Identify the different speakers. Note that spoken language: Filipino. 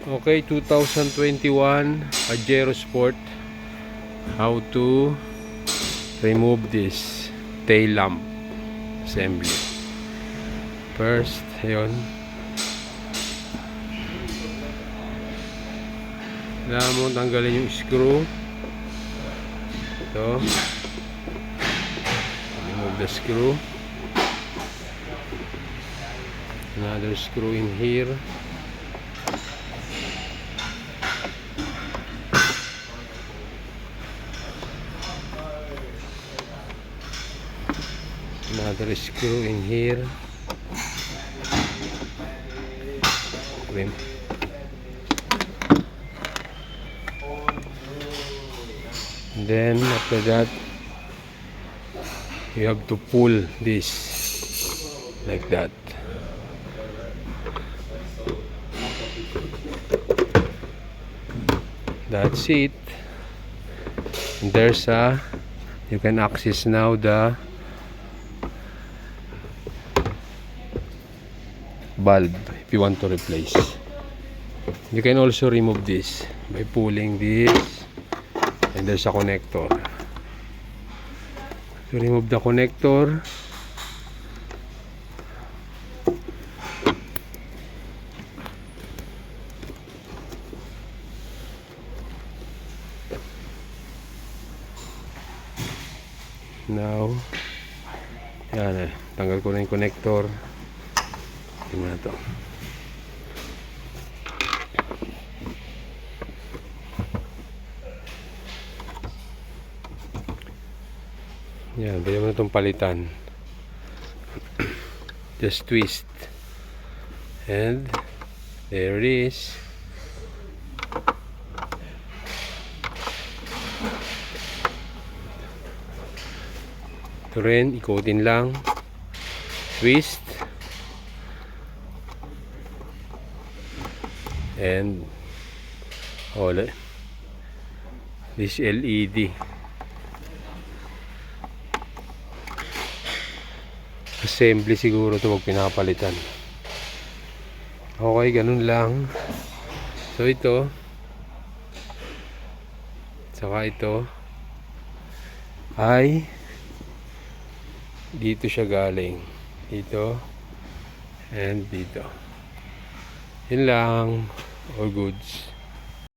Speaker 1: Okay, 2021 Pajero Sport. How to remove this tail lamp assembly. First, ayun. Kailangan mo tanggalin yung screw. Ito. Remove the screw. Another screw in here. Another screw in here. Then after that, you have to pull this like that. That's it. And there's you can access now the bulb if you want to replace. You can also remove this by pulling this, and there's a connector. To remove the connector, now yan, tanggal ko na yung connector. Tingnan na to. Yan, pwede mo na itong palitan. Just twist. And there it is. Ito rin, ikutin lang. Twist. And this LED. Assembly siguro ito pag pinapalitan. Okay, ganun lang. So ito, saka ito ay dito siya galing, dito and dito. Yun lang. All goods.